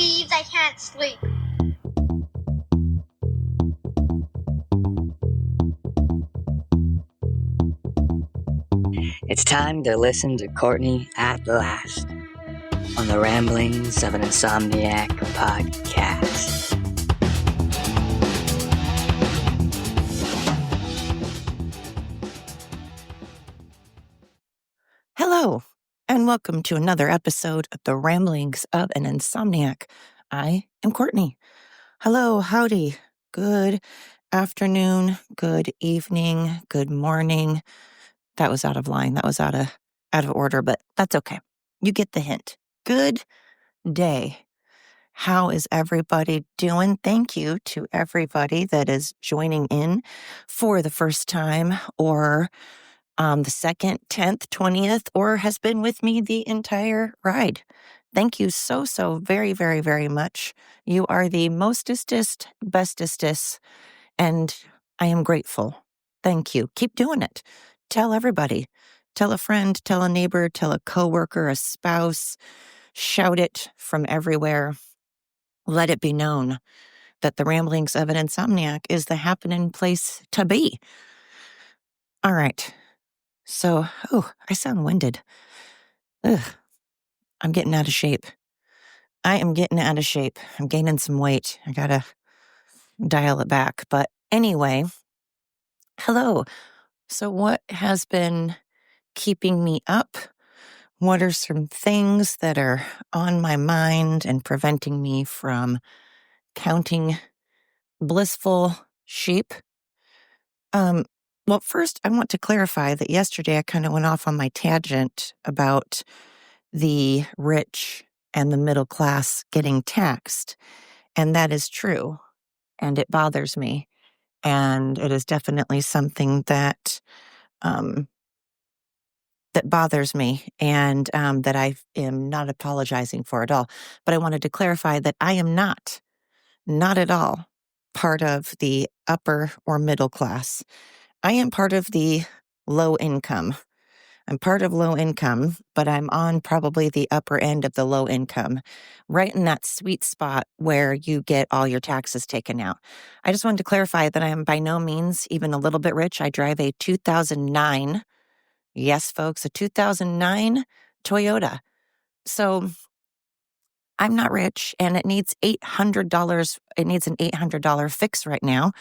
Please, I can't sleep. It's time to listen to Courtney at last on the Ramblings of an Insomniac podcast. Hello, and welcome to another episode of the Ramblings of an Insomniac. I am Courtney. Hello, howdy, good afternoon, good evening, good morning. That was out of line. That was out of order, but that's okay. You get the hint. Good day. How is everybody doing? Thank you to everybody that is joining in for the first time or the 2nd, 10th, 20th, or has been with me the entire ride. Thank you so very, very, very much. You are the mostestest, bestestest, and I am grateful. Thank you. Keep doing it. Tell everybody. Tell a friend, tell a neighbor, tell a coworker, a spouse. Shout it from everywhere. Let it be known that the Ramblings of an Insomniac is the happening place to be. All right. So, I sound winded. Ugh, I'm getting out of shape. I am getting out of shape. I'm gaining some weight. I gotta dial it back. But anyway, hello. So what has been keeping me up? What are some things that are on my mind and preventing me from counting blissful sheep? Well, first, I want to clarify that yesterday I kind of went off on my tangent about the rich and the middle class getting taxed. And that is true. And it bothers me. And it is definitely something that that bothers me and that I am not apologizing for at all. But I wanted to clarify that I am not at all part of the upper or middle class. I am part of the low income. I'm part of low income, but I'm on probably the upper end of the low income, right in that sweet spot where you get all your taxes taken out. I just wanted to clarify that I am by no means even a little bit rich. I drive a 2009, yes, folks, a 2009 Toyota. So I'm not rich, and it needs $800. It needs an $800 fix right now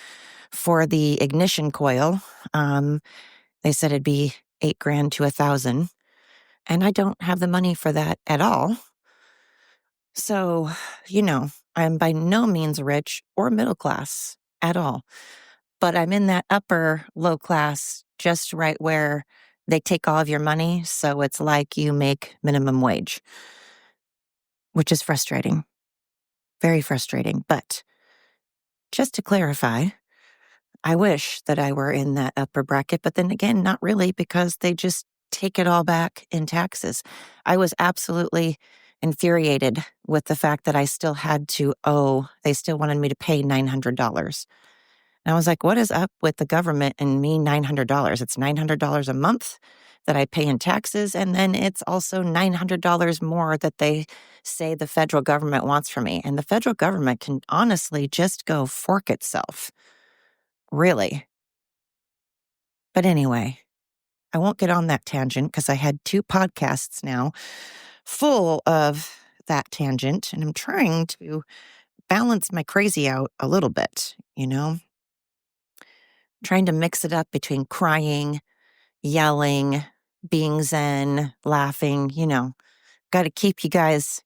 for the ignition coil. They said it'd be $8,000 to $1,000, and I don't have the money for that at all. So, I'm by no means rich or middle class at all, but I'm in that upper low class, just right where they take all of your money. So it's like you make minimum wage, which is frustrating, very frustrating. But just to clarify, I wish that I were in that upper bracket, but then again, not really, because they just take it all back in taxes. I was absolutely infuriated with the fact that I still had to they still wanted me to pay $900. And I was like, what is up with the government and me $900? It's $900 a month that I pay in taxes, and then it's also $900 more that they say the federal government wants from me. And the federal government can honestly just go fork itself. Really. But anyway, I won't get on that tangent because I had 2 podcasts now full of that tangent, and I'm trying to balance my crazy out a little bit, trying to mix it up between crying, yelling, being zen, laughing, got to keep you guys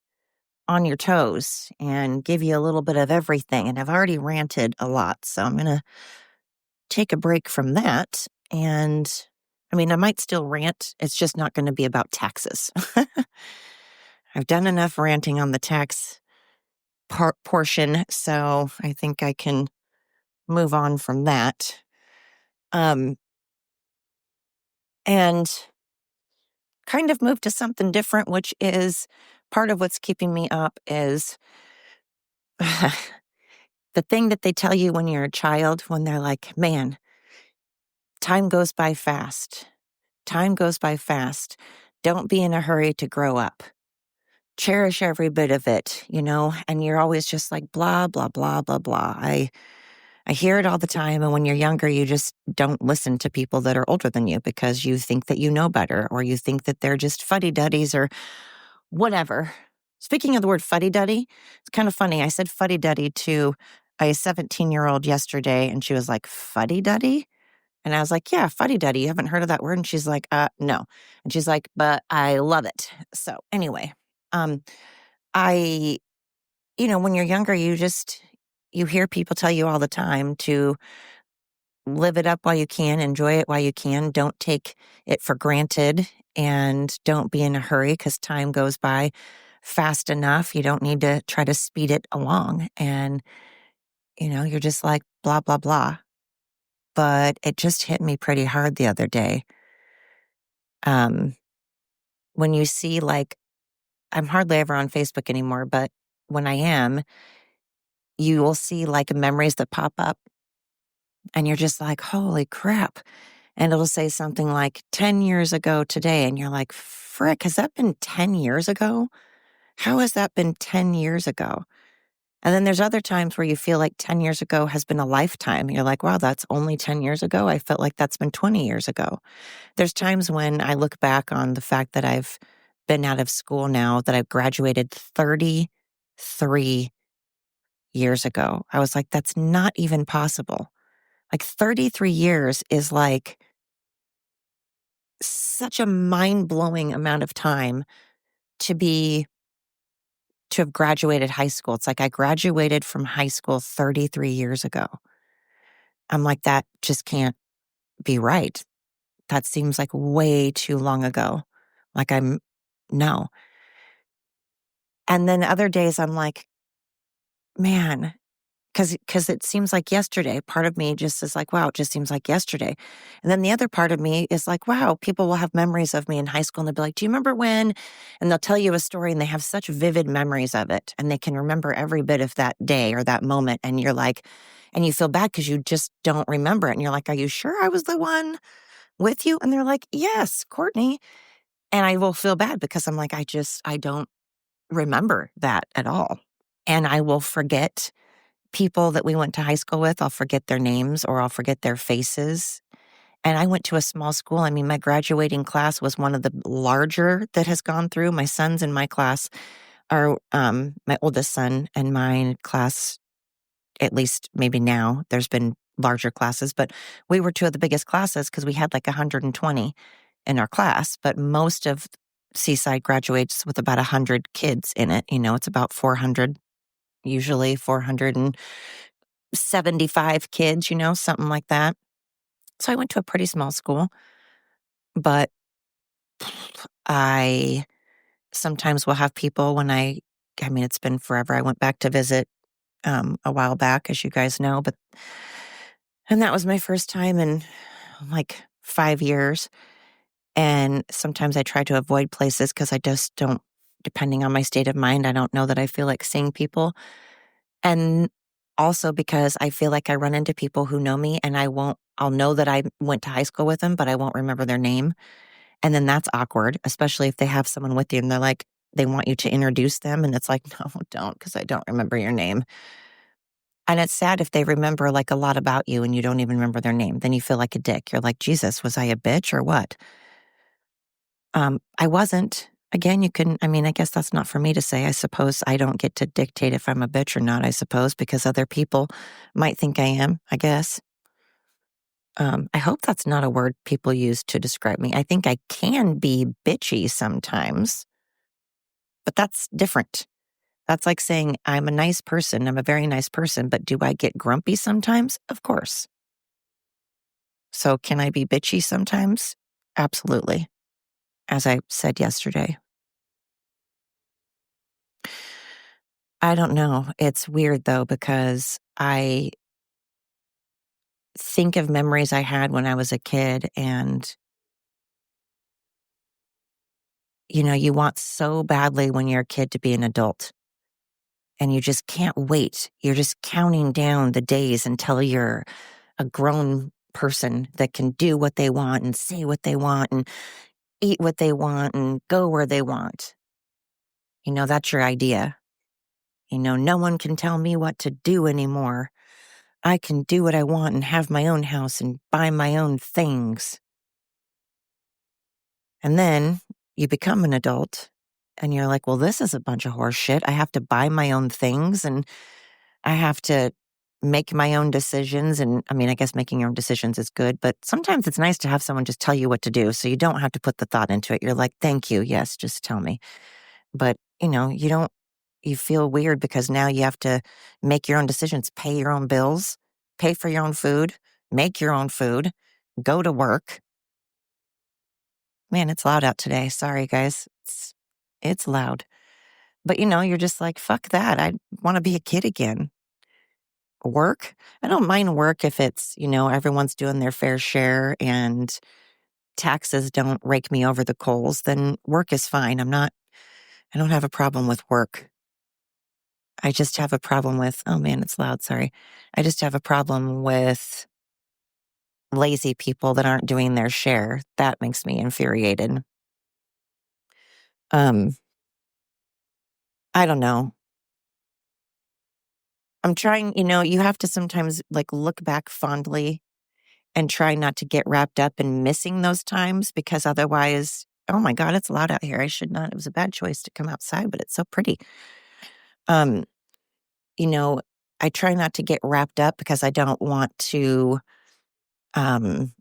on your toes and give you a little bit of everything. And I've already ranted a lot, so I'm going to take a break from that. And I might still rant. It's just not going to be about taxes. I've done enough ranting on the tax portion, so I think I can move on from that. And kind of move to something different, which is part of what's keeping me up is the thing that they tell you when you're a child, when they're like, man, time goes by fast. Time goes by fast. Don't be in a hurry to grow up. cherish every bit of it, and you're always just like blah, blah, blah, blah, blah. I hear it all the time. And when you're younger, you just don't listen to people that are older than you because you think that you know better, or you think that they're just fuddy-duddies or whatever. Speaking of the word fuddy-duddy, it's kind of funny. I said fuddy-duddy to a 17-year-old yesterday, and she was like, fuddy-duddy? And I was like, yeah, fuddy-duddy. You haven't heard of that word? And she's like, no. And she's like, but I love it. So anyway, I, when you're younger, you hear people tell you all the time to live it up while you can, enjoy it while you can. Don't take it for granted and don't be in a hurry because time goes by fast enough. You don't need to try to speed it along. And, you're just like, blah, blah, blah. But it just hit me pretty hard the other day. When you see, like, I'm hardly ever on Facebook anymore, but when I am, you will see like memories that pop up and you're just like, holy crap. And it'll say something like 10 years ago today. And you're like, frick, has that been 10 years ago? How has that been 10 years ago? And then there's other times where you feel like 10 years ago has been a lifetime. You're like, wow, that's only 10 years ago. I felt like that's been 20 years ago. There's times when I look back on the fact that I've been out of school now, that I've graduated 33 years ago. I was like, that's not even possible. Like 33 years is like such a mind-blowing amount of time to have graduated high school. It's like I graduated from high school 33 years ago. I'm like, that just can't be right. That seems like way too long ago. Like no. And then other days I'm like, man, because it seems like yesterday. Part of me just is like, wow, it just seems like yesterday. And then the other part of me is like, wow, people will have memories of me in high school and they'll be like, do you remember when? And they'll tell you a story and they have such vivid memories of it. And they can remember every bit of that day or that moment. And you're like, and you feel bad because you just don't remember it. And you're like, are you sure I was the one with you? And they're like, yes, Courtney. And I will feel bad because I'm like, I don't remember that at all. And I will forget people that we went to high school with. I'll forget their names or I'll forget their faces. And I went to a small school. I mean, my graduating class was one of the larger that has gone through. My sons in my class are, my oldest son and my class, at least maybe now, there's been larger classes, but we were two of the biggest classes because we had like 120 in our class. But most of Seaside graduates with about 100 kids in it. It's about 400, usually 475 kids, something like that. So I went to a pretty small school, but I sometimes will have people I mean, it's been forever. I went back to visit a while back, as you guys know, and that was my first time in like 5 years. And sometimes I try to avoid places because I just don't, depending on my state of mind, I don't know that I feel like seeing people. And also because I feel like I run into people who know me and I'll know that I went to high school with them, but I won't remember their name. And then that's awkward, especially if they have someone with you and they're like, they want you to introduce them. And it's like, no, don't, because I don't remember your name. And it's sad if they remember like a lot about you and you don't even remember their name. Then you feel like a dick. You're like, Jesus, was I a bitch or what? I wasn't. Again, I guess that's not for me to say. I suppose I don't get to dictate if I'm a bitch or not, I suppose, because other people might think I am, I guess. I hope that's not a word people use to describe me. I think I can be bitchy sometimes, but that's different. That's like saying I'm a nice person. I'm a very nice person, but do I get grumpy sometimes? Of course. So can I be bitchy sometimes? Absolutely. As I said yesterday. I don't know. It's weird though, because I think of memories I had when I was a kid and, you want so badly when you're a kid to be an adult and you just can't wait. You're just counting down the days until you're a grown person that can do what they want and say what they want and eat what they want and go where they want. That's your idea. No one can tell me what to do anymore. I can do what I want and have my own house and buy my own things. And then you become an adult and you're like, well, this is a bunch of horse shit. I have to buy my own things and I have to make my own decisions. And I mean, I guess making your own decisions is good, but sometimes it's nice to have someone just tell you what to do so you don't have to put the thought into it. You're like, thank you. Yes, just tell me. But, you feel weird because now you have to make your own decisions, pay your own bills, pay for your own food, make your own food, go to work. Man, it's loud out today. Sorry, guys. It's loud. But you're just like, fuck that. I want to be a kid again. Work. I don't mind work if it's, everyone's doing their fair share and taxes don't rake me over the coals, then work is fine. I don't have a problem with work. I just have a problem with, oh man, it's loud. Sorry. I just have a problem with lazy people that aren't doing their share. That makes me infuriated. Um, I don't know. I'm trying, you have to sometimes like look back fondly and try not to get wrapped up in missing those times because otherwise, oh my God, it's loud out here. I should not. It was a bad choice to come outside, but it's so pretty. Um, you know, I try not to get wrapped up because I don't want to, um,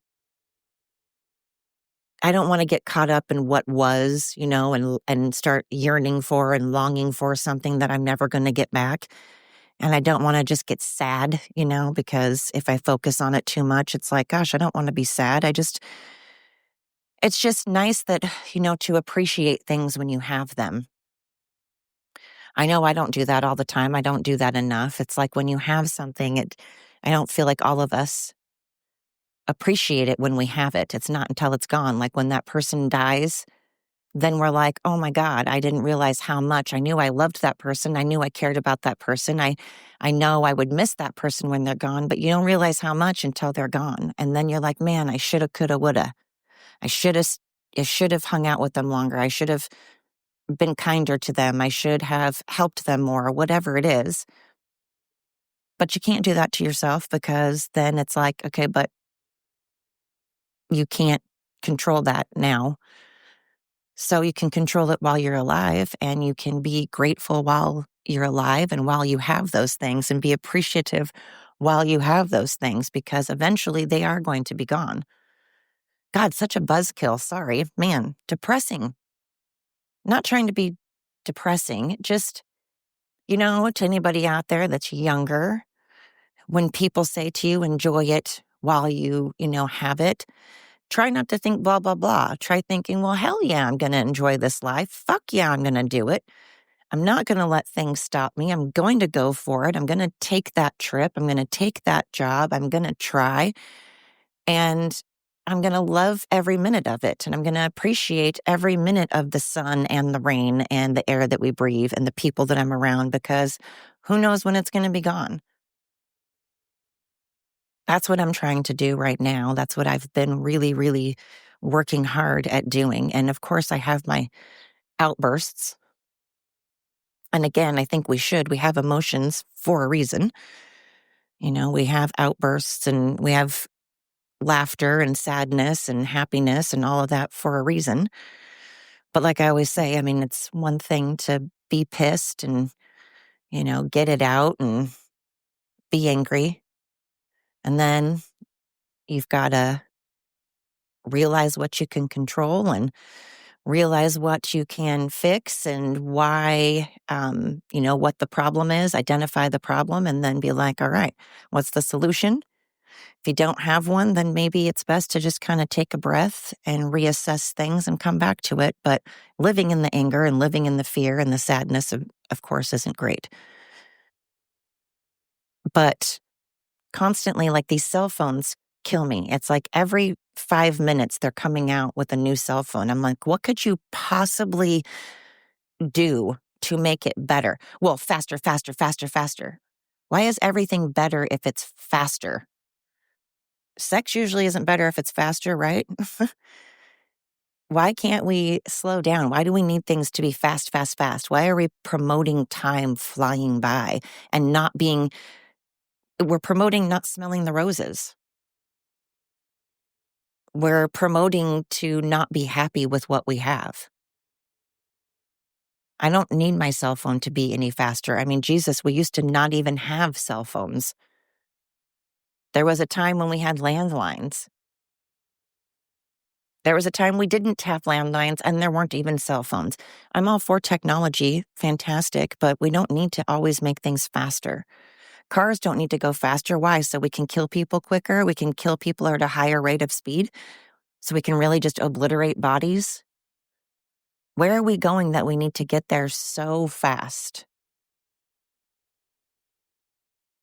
I don't want to get caught up in what was, and start yearning for and longing for something that I'm never going to get back. And I don't want to just get sad, because if I focus on it too much, it's like, gosh, I don't want to be sad. It's just nice that, to appreciate things when you have them. I know I don't do that all the time. I don't do that enough. It's like when you have something, I don't feel like all of us appreciate it when we have it. It's not until it's gone. Like when that person dies, then we're like, oh my God, I didn't realize how much. I knew I loved that person. I knew I cared about that person. I know I would miss that person when they're gone, but you don't realize how much until they're gone. And then you're like, man, I shoulda, coulda, woulda. I should have I should have hung out with them longer. I should have been kinder to them. I should have helped them more, or whatever it is. But you can't do that to yourself because then it's like, okay, but you can't control that now. So you can control it while you're alive and you can be grateful while you're alive and while you have those things and be appreciative while you have those things because eventually they are going to be gone. God, such a buzzkill. Sorry, man, depressing. Not trying to be depressing, just, to anybody out there that's younger, when people say to you, enjoy it while you have it, try not to think blah, blah, blah. Try thinking, well, hell yeah, I'm going to enjoy this life. Fuck yeah, I'm going to do it. I'm not going to let things stop me. I'm going to go for it. I'm going to take that trip. I'm going to take that job. I'm going to try. And I'm going to love every minute of it. And I'm going to appreciate every minute of the sun and the rain and the air that we breathe and the people that I'm around because who knows when it's going to be gone. That's what I'm trying to do right now. That's what I've been really, really working hard at doing. And of course, I have my outbursts. And again, I think we have emotions for a reason. We have outbursts and we have laughter and sadness and happiness and all of that for a reason. But like I always say, I mean, it's one thing to be pissed and, get it out and be angry. And then you've got to realize what you can control and realize what you can fix and why, what the problem is, identify the problem, and then be like, all right, what's the solution? If you don't have one, then maybe it's best to just kind of take a breath and reassess things and come back to it. But living in the anger and living in the fear and the sadness, of course, isn't great. But constantly, like these cell phones kill me. It's like every 5 minutes they're coming out with a new cell phone. I'm like, what could you possibly do to make it better? Well, faster, faster, faster, faster. Why is everything better if it's faster? Sex usually isn't better if it's faster, right? Why can't we slow down? Why do we need things to be fast, fast, fast? Why are we promoting time flying by and not being, we're promoting not smelling the roses. We're promoting to not be happy with what we have. I don't need my cell phone to be any faster. I mean, Jesus, we used to not even have cell phones. There was a time when we had landlines. There was a time we didn't have landlines and there weren't even cell phones. I'm all for technology, fantastic, but we don't need to always make things faster. Cars don't need to go faster. Why? So we can kill people quicker. We can kill people at a higher rate of speed. So we can really just obliterate bodies. Where are we going that we need to get there so fast?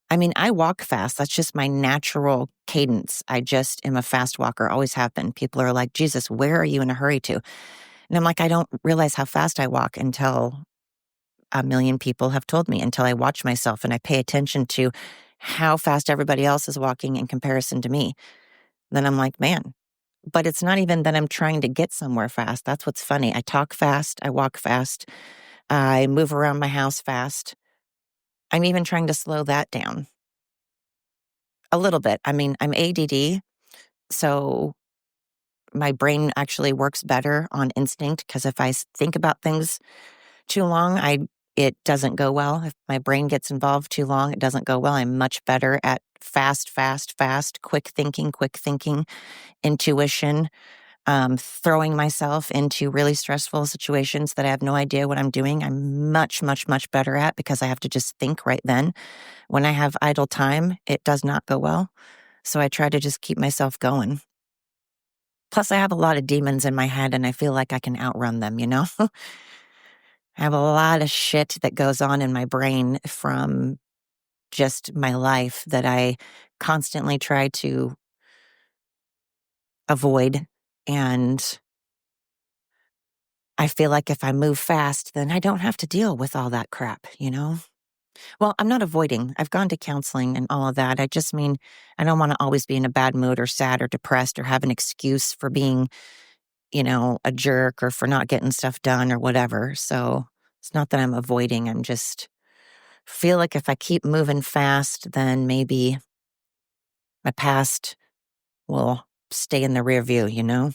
I mean, I walk fast. That's just my natural cadence. I just am a fast walker, always have been. People are like, Jesus, where are you in a hurry to? And I'm like, I don't realize how fast I walk until a million people have told me, until I watch myself and I pay attention to how fast everybody else is walking in comparison to me. Then I'm like, man, but it's not even that I'm trying to get somewhere fast. That's what's funny. I talk fast. I walk fast. I move around my house fast. I'm even trying to slow that down a little bit. I mean, I'm ADD, so my brain actually works better on instinct because if I think about things too long, it doesn't go well. If my brain gets involved too long, it doesn't go well. I'm much better at fast, fast, fast, quick thinking, intuition, throwing myself into really stressful situations that I have no idea what I'm doing. I'm much, much, much better at because I have to just think right then. When I have idle time, it does not go well. So I try to just keep myself going. Plus, I have a lot of demons in my head and I feel like I can outrun them, you know? I have a lot of shit that goes on in my brain from just my life that I constantly try to avoid. And I feel like if I move fast, then I don't have to deal with all that crap, you know? Well, I'm not avoiding. I've gone to counseling and all of that. I just mean, I don't want to always be in a bad mood or sad or depressed or have an excuse for being, a jerk or for not getting stuff done or whatever. So it's not that I'm avoiding. I'm just feel like if I keep moving fast, then maybe my past will stay in the rear view, you know?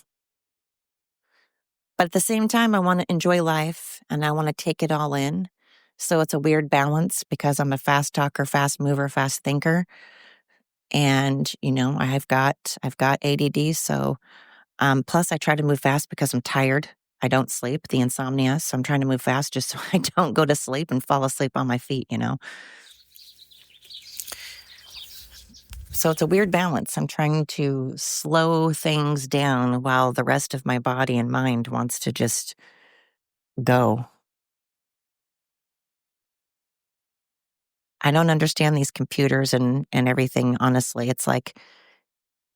But at the same time, I want to enjoy life and I want to take it all in. So it's a weird balance because I'm a fast talker, fast mover, fast thinker. And, I've got ADD. So, plus I try to move fast because I'm tired. I don't sleep, the insomnia. So I'm trying to move fast just so I don't go to sleep and fall asleep on my feet, you know? So it's a weird balance. I'm trying to slow things down while the rest of my body and mind wants to just go. I don't understand these computers and everything, honestly. It's like,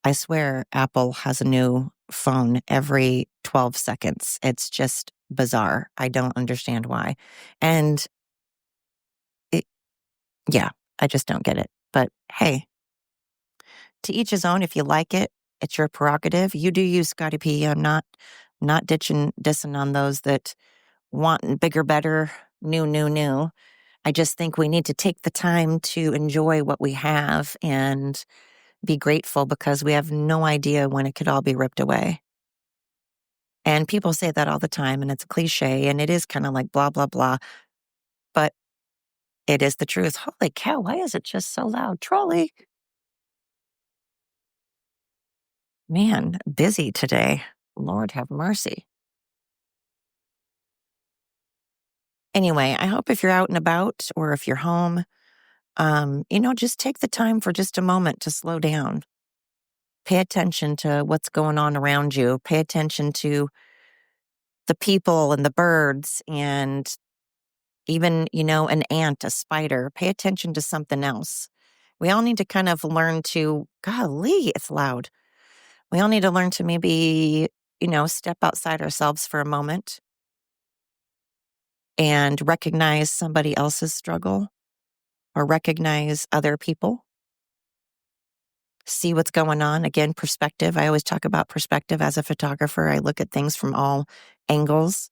I swear Apple has a new phone every 12 seconds. It's just bizarre. I don't understand why. And it, yeah, I just don't get it. But hey, to each his own. If you like it, it's your prerogative. You do you, Scotty P. I'm not dissing on those that want bigger, better, new. I just think we need to take the time to enjoy what we have and be grateful because we have no idea when it could all be ripped away. And people say that all the time, and it's a cliche, and it is kind of like blah, blah, blah, but it is the truth. Holy cow, why is it just so loud? Trolley. Man, busy today. Lord have mercy. Anyway, I hope if you're out and about or if you're home, just take the time for just a moment to slow down. Pay attention to what's going on around you. Pay attention to the people and the birds and even, an ant, a spider. Pay attention to something else. We all need to kind of learn to, golly, it's loud. We all need to learn to maybe, step outside ourselves for a moment and recognize somebody else's struggle or recognize other people. see what's going on. Again, perspective. I always talk about perspective as a photographer. I look at things from all angles.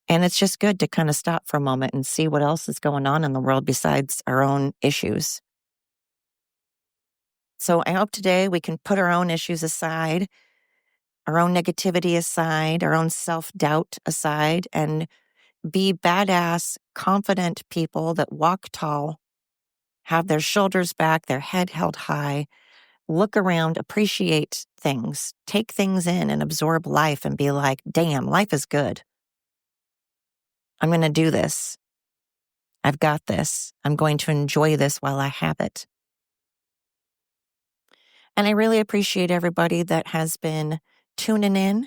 And it's just good to kind of stop for a moment and see what else is going on in the world besides our own issues. So I hope today we can put our own issues aside, our own negativity aside, our own self-doubt aside, and be badass, confident people that walk tall, have their shoulders back, their head held high, look around, appreciate things, take things in and absorb life and be like, damn, life is good. I'm going to do this. I've got this. I'm going to enjoy this while I have it. And I really appreciate everybody that has been tuning in.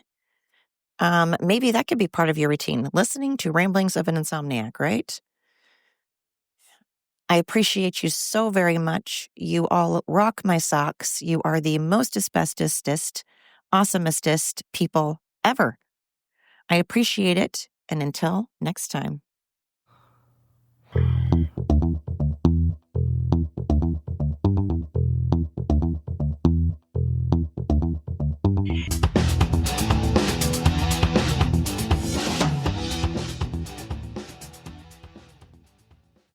Maybe that could be part of your routine, listening to Ramblings of an Insomniac, right? I appreciate you so very much. You all rock my socks. You are the most asbestosist, awesomestest people ever. I appreciate it. And until next time.